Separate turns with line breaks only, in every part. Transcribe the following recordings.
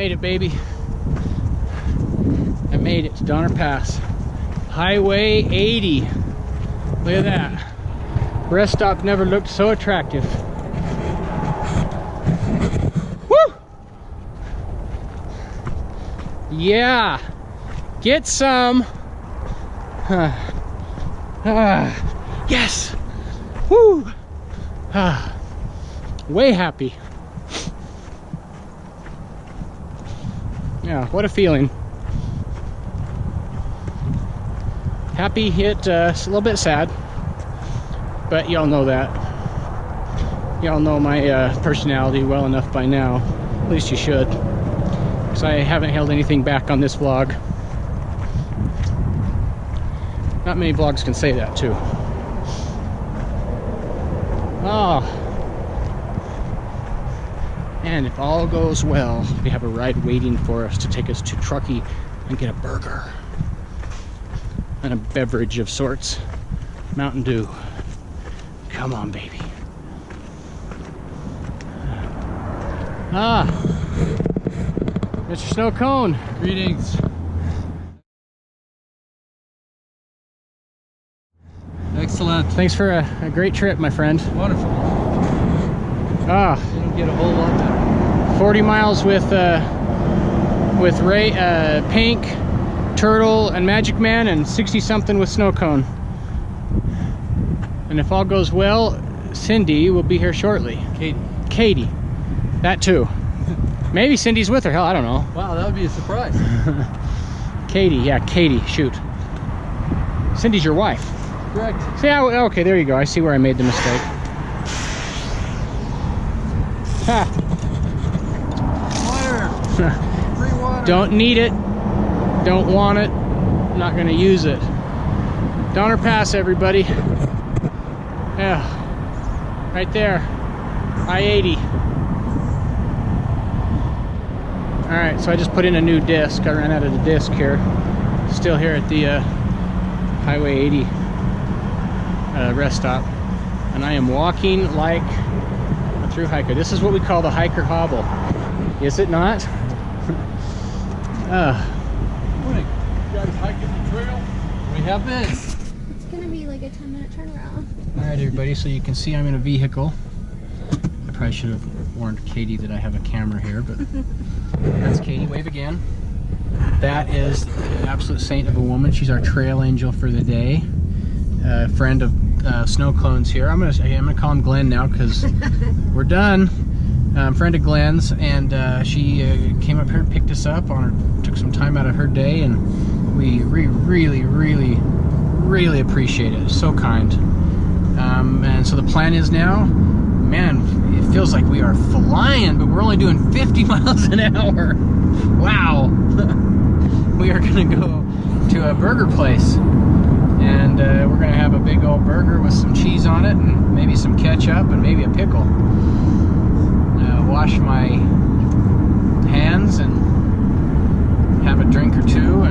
made it, baby. I made it to Donner Pass. Highway 80. Look at that. Rest stop never looked so attractive. Woo! Yeah. Get some. Yes. Woo. Way happy. Yeah, what a feeling. Happy, yet it's a little bit sad, but y'all know that. Y'all know my personality well enough by now. At least you should, because I haven't held anything back on this vlog. Not many vlogs can say that too. Oh, and if all goes well, we have a ride waiting for us to take us to Truckee and get a burger and a beverage of sorts. Mountain Dew. Come on, baby. Mr. Snow Cone.
Greetings. Excellent.
Thanks for a great trip, my friend.
Wonderful. You don't get a whole lot better.
40 miles with Ray, Pink, Turtle, and Magic Man, and 60 something with Snow Cone. And if all goes well, Cindy will be here shortly. Katie. That too. Maybe Cindy's with her. Hell, I don't know.
Wow, that would be a surprise.
Katie, yeah, Katie. Shoot. Cindy's your wife.
Correct.
See, okay, there you go. I see where I made the mistake. Ha.
Water. Free water.
Don't need it. Don't want it. Not gonna use it. Donner Pass, everybody. Yeah. Right there. I-80. Alright, so I just put in a new disc. I ran out of the disc here. Still here at the Highway 80 rest stop. And I am walking like a through hiker. This is what we call the hiker hobble. Is it not?
Morning. You guys hiking the trail? We have been.
It's gonna be like a 10-minute turnaround.
Alright, everybody, so you can see I'm in a vehicle. I probably should have warned Katie that I have a camera here, but that's Katie. Wave again. That is the absolute saint of a woman. She's our trail angel for the day. Friend of Snow Cone's here. I'm gonna call him Glenn now because we're done. Friend of Glenn's, and she came up here and picked us up took some time out of her day, and we really appreciate it. It's so kind. And so the plan is now, man, it feels like we are flying, but we're only doing 50 miles an hour. Wow. We are gonna go to a burger place, and we're gonna have a big old burger with some cheese on it, and maybe some ketchup, and maybe a pickle. Wash my hands and have a drink or two,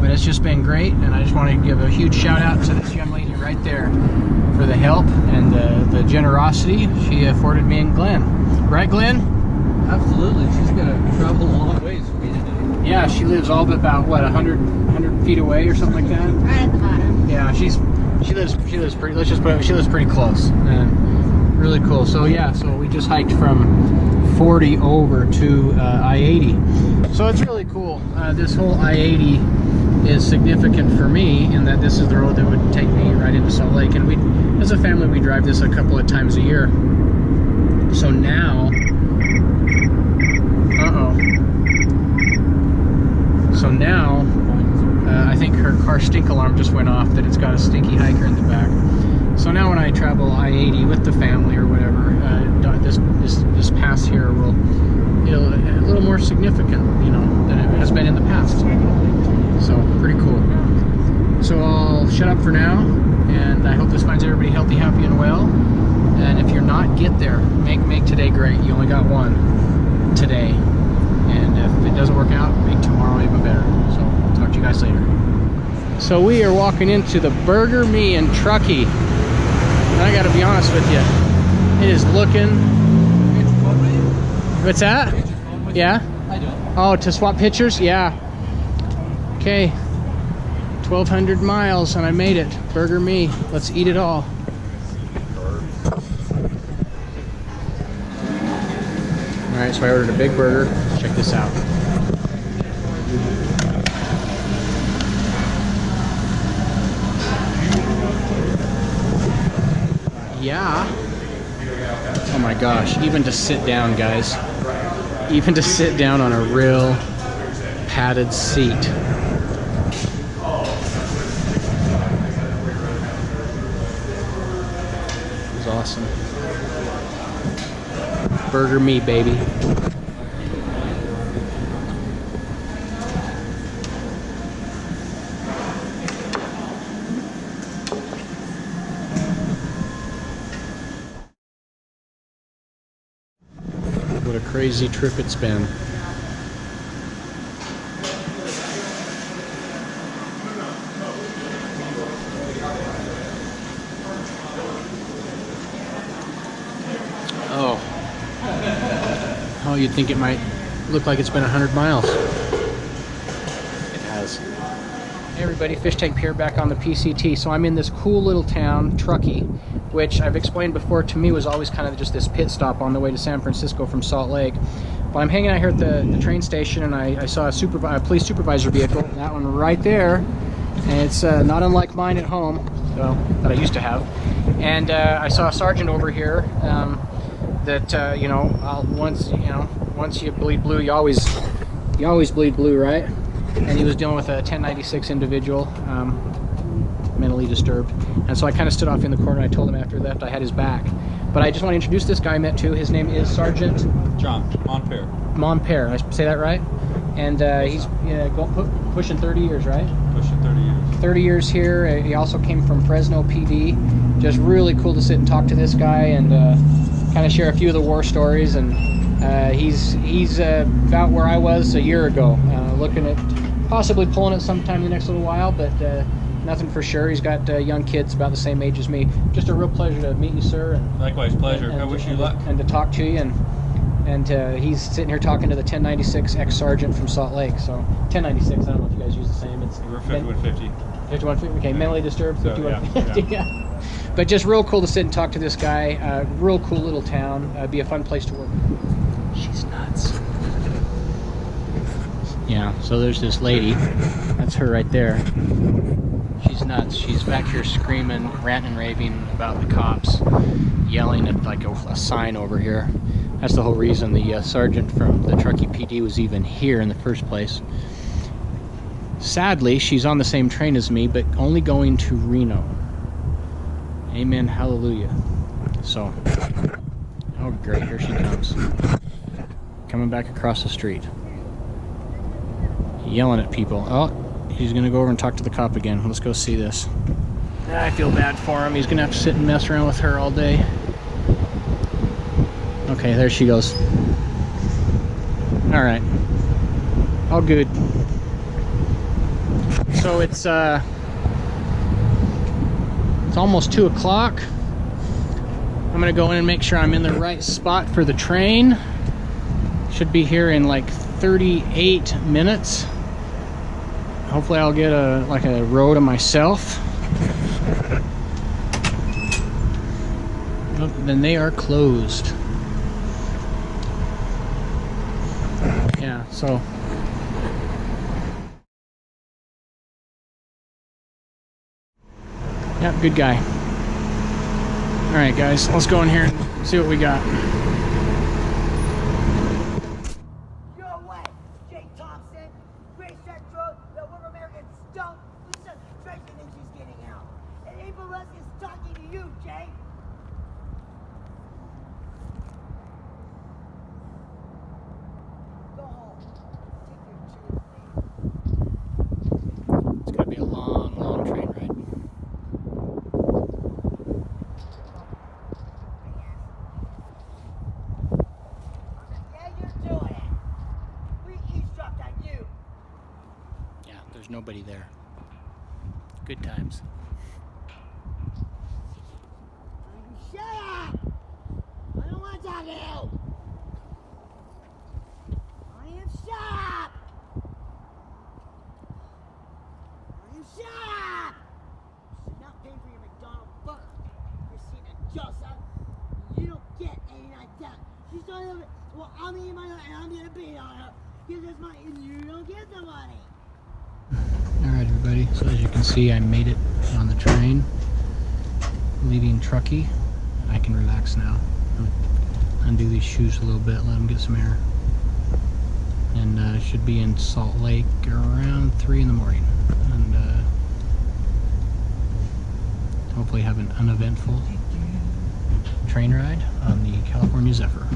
but it's just been great. And I just want to give a huge shout out to this young lady right there for the help and the generosity she afforded me and Glenn. Right, Glenn?
Absolutely. She's gonna travel a long ways for me today.
Yeah, she lives all but about what 100 feet away or something like that.
Right at the bottom.
Yeah, she lives pretty. Let's just put it, she lives pretty close. And really cool. So yeah, so we just hiked from 40 over to I-80. So it's really cool. This whole I-80 is significant for me in that this is the road that would take me right into Salt Lake, and we, as a family, we drive this a couple of times a year. So now, so now, I think her car stink alarm just went off, that it's got a stinky hiker in the back. So now when I travel I-80 with the family or whatever, this pass here will, a little more significant, than it has been in the past. So pretty cool. So I'll shut up for now, and I hope this finds everybody healthy, happy, and well. And if you're not, get there. Make today great. You only got one today, and if it doesn't work out, make tomorrow even better. So I'll talk to you guys later. So we are walking into the Burger Me in Truckee. And I gotta be honest with you, it is looking...
What's
What's that? Yeah?
I
Oh, to swap pictures? Yeah. Okay. 1,200 miles and I made it. Burger me. Let's eat it all. Alright, so I ordered a big burger. Check this out. Yeah. Oh my gosh, even to sit down, guys. Even to sit down on a real padded seat. It was awesome. Burger me, baby. What a crazy trip it's been. Oh. Oh, you'd think it might look like it's been 100 miles. It has. Hey everybody, Fish Tank Pier back on the PCT. So I'm in this cool little town, Truckee, which I've explained before to me was always kind of just this pit stop on the way to San Francisco from Salt Lake. But I'm hanging out here at the train station and I saw a police supervisor vehicle, that one right there. And it's not unlike mine at home, so, that I used to have. And I saw a sergeant over here that, you know, once you bleed blue, you always bleed blue, right? And he was dealing with a 1096 individual, mentally disturbed. And so I kind of stood off in the corner. I told him after that I had his back. But I just want to introduce this guy I met too. His name is Sergeant
John Monpere.
Monpere, I say that right? And he's pushing 30 years, right?
Pushing 30 years. 30
years here. He also came from Fresno PD. Just really cool to sit and talk to this guy and kind of share a few of the war stories. And he's about where I was a year ago, looking at possibly pulling it sometime in the next little while, but nothing for sure. He's got young kids about the same age as me. Just a real pleasure to meet you, sir. And,
likewise, pleasure. I wish you luck.
And to talk to you. And he's sitting here talking to the 1096 ex-sergeant from Salt Lake. So 1096, I don't know if you guys use the same. It's
We're 5150.
5150. Okay, mentally disturbed. 5150.
Yeah.
Yeah. But just real cool to sit and talk to this guy. Real cool little town. Be a fun place to work. She's nuts. Yeah. So there's this lady. That's her right there. She's nuts. She's back here screaming, ranting and raving about the cops, yelling at like a sign over here. That's the whole reason the sergeant from the Truckee PD was even here in the first place. Sadly, she's on the same train as me, but only going to Reno. Amen, hallelujah. So, oh great, here she comes. Coming back across the street. Yelling at people. Oh, he's gonna go over and talk to the cop again. Let's go see this. I feel bad for him. He's gonna have to sit and mess around with her all day. Okay, there she goes. All right, all good. So it's almost 2 o'clock. I'm gonna go in and make sure I'm in the right spot for the train. Should be here in like 38 minutes. Hopefully I'll get a row to myself. Oh, then they are closed. Yeah, so yeah, good guy. All right, guys, let's go in here and see what we got.
Your way, Jake Thompson. Great Central, the River American stump. Listen, treasure ninja's getting out. And April Russ is talking to you, Jake. Go home. Take your chill,
It's gonna be a long, long train ride.
Yeah, you're doing it. We eavesdropped on you.
Yeah, there's nobody there. Good times.
Shut up! I don't want to talk to you. I am shut up! I'm gonna beat on her. You don't get the money.
Alright everybody, so as you can see I made it on the train leaving Truckee. I can relax now. Undo these shoes a little bit, let them get some air. And should be in Salt Lake around 3 in the morning. And hopefully have an uneventful train ride on the California Zephyr.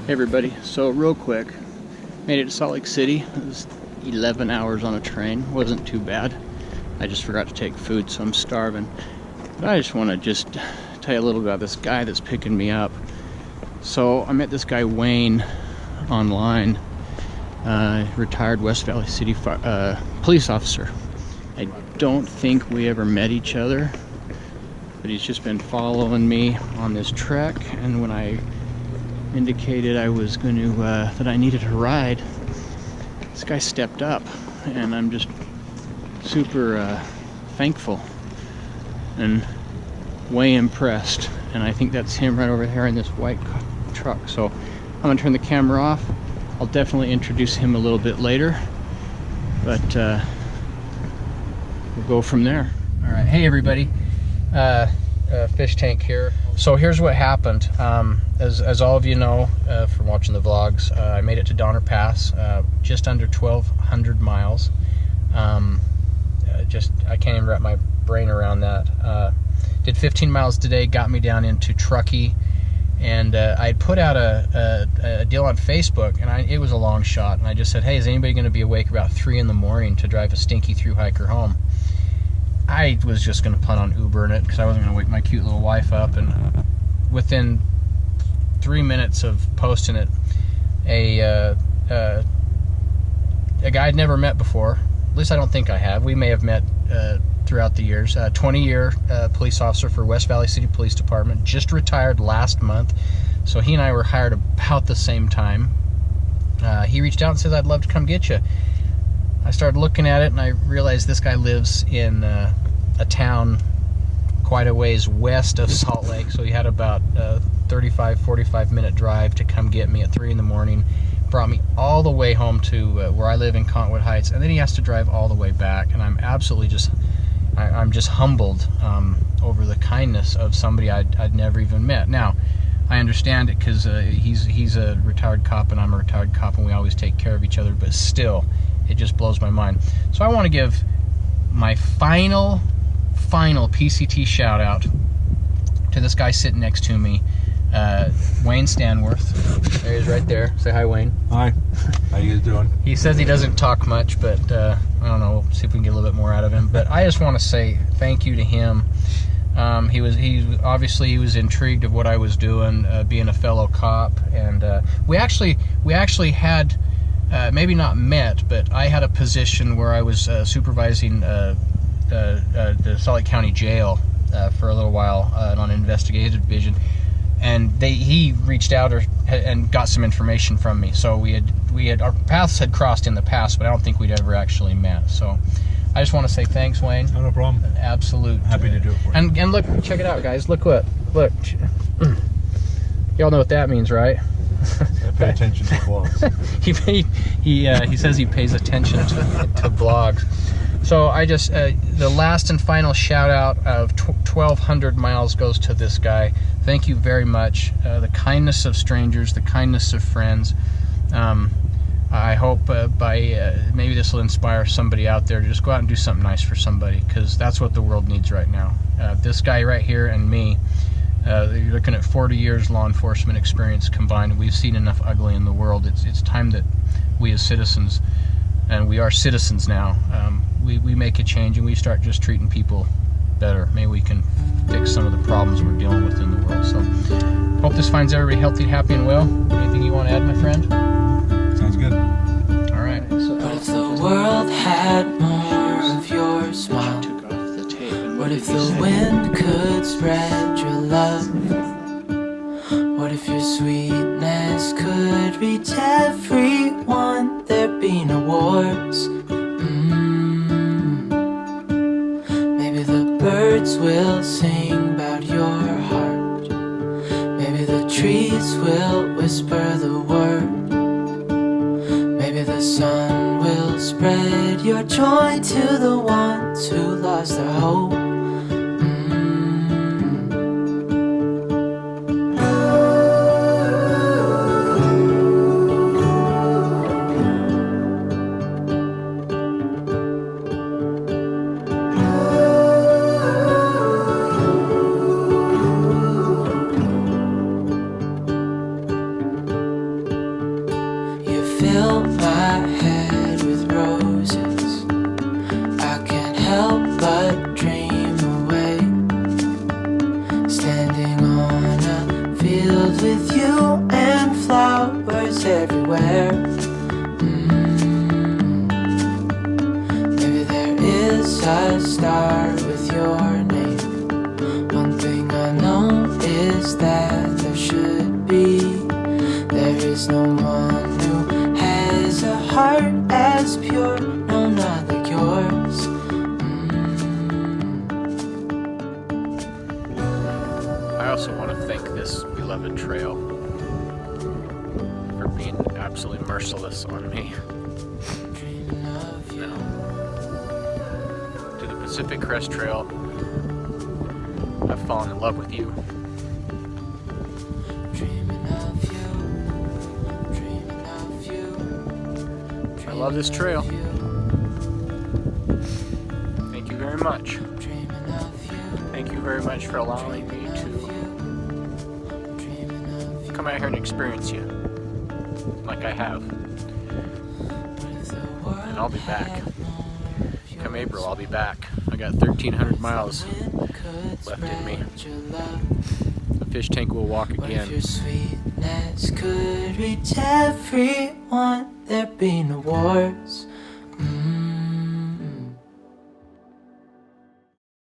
Hey everybody, so real quick, made it to Salt Lake City. It was 11 hours on a train, wasn't too bad. I just forgot to take food, so I'm starving. But I just want to tell you a little about this guy that's picking me up. So I met this guy Wayne online, retired West Valley City police officer. I don't think we ever met each other, but he's just been following me on this trek, and when I indicated I was going to that I needed a ride, this guy stepped up, and I'm just super thankful and way impressed. And I think that's him right over there in this white truck. So I'm gonna turn the camera off. I'll definitely introduce him a little bit later, but we'll go from there. All right, hey everybody, Fish Tank here. So here's what happened. As all of you know from watching the vlogs, I made it to Donner Pass, just under 1,200 miles. I can't even wrap my brain around that. Did 15 miles today, got me down into Truckee, and I put out a deal on Facebook, and it was a long shot, and I just said, hey, is anybody going to be awake about 3 in the morning to drive a stinky thru hiker home? I was just going to punt on Ubering it because I wasn't going to wake my cute little wife up, and within 3 minutes of posting it, a guy I'd never met before, at least I don't think I have, we may have met throughout the years, 20-year police officer for West Valley City Police Department, just retired last month, so he and I were hired about the same time. He reached out and said, I'd love to come get you. I started looking at it, and I realized this guy lives in a town quite a ways west of Salt Lake, so he had about a 35-45 minute drive to come get me at 3 in the morning. Brought me all the way home to where I live in Cottonwood Heights, and then he has to drive all the way back, and I'm absolutely I'm just humbled over the kindness of somebody I'd never even met. Now, I understand it because he's a retired cop and I'm a retired cop, and we always take care of each other, but still, it just blows my mind. So I want to give my final PCT shout out to this guy sitting next to me, Wayne Stanworth. There he is right there. Say hi, Wayne.
Hi. How you guys doing?
He says he doesn't talk much, but I don't know, we'll see if we can get a little bit more out of him. But I just want to say thank you to him. He was intrigued of what I was doing, being a fellow cop, and we actually had maybe not met, but I had a position where I was supervising the Salt Lake County Jail for a little while on an investigative division, and he reached out and got some information from me. So our paths had crossed in the past, but I don't think we'd ever actually met. So I just want to say thanks, Wayne.
Oh, no problem.
An absolute.
Happy to do it for you.
And look, check it out, guys. Look. Y'all know what that means, right?
I pay attention to vlogs.
he says he pays attention to vlogs. So I just the last and final shout out of 1,200 miles goes to this guy. Thank you very much. The kindness of strangers, the kindness of friends. I hope maybe this will inspire somebody out there to just go out and do something nice for somebody, because that's what the world needs right now. This guy right here and me, you're looking at 40 years law enforcement experience combined. We've seen enough ugly in the world. It's time that we as citizens, and we are citizens now, we make a change and we start just treating people better. Maybe we can fix some of the problems we're dealing with in the world. So hope this finds everybody healthy, happy, and well. Anything you want to add, my friend?
Sounds good.
All right.
What if the world had more of your smile?
Took off the tape. And
What if the wind could spread your love? What if your sweetness could reach everyone? There'd be no wars. Maybe the birds will sing about your heart. Maybe the trees will whisper the word. Maybe the sun will spread your joy to the ones who lost their hope. Fill my head with roses. I can't help but dream away. Standing on a field with you and flowers everywhere. Maybe there is a star with your name. One thing I know is that there should be. There is no one who has a heart as pure, no, not like yours.
I also want to thank this beloved trail for being absolutely merciless on me.
Dreaming of you.
To the Pacific Crest Trail, I've fallen in love with you.
Dreaming of you. Dreaming of you.
I love this trail.
Dreaming of
Thank you very much.
you. Dreaming of you.
Thank you very much for allowing me to
Dreaming of you.
come out here and experience you like I have.
And
I'll be back. Come April, I'll be back. I got 1,300 miles left in me. The fish tank will walk
What if
again.
your sweetness could reach everyone? There'd be no wars.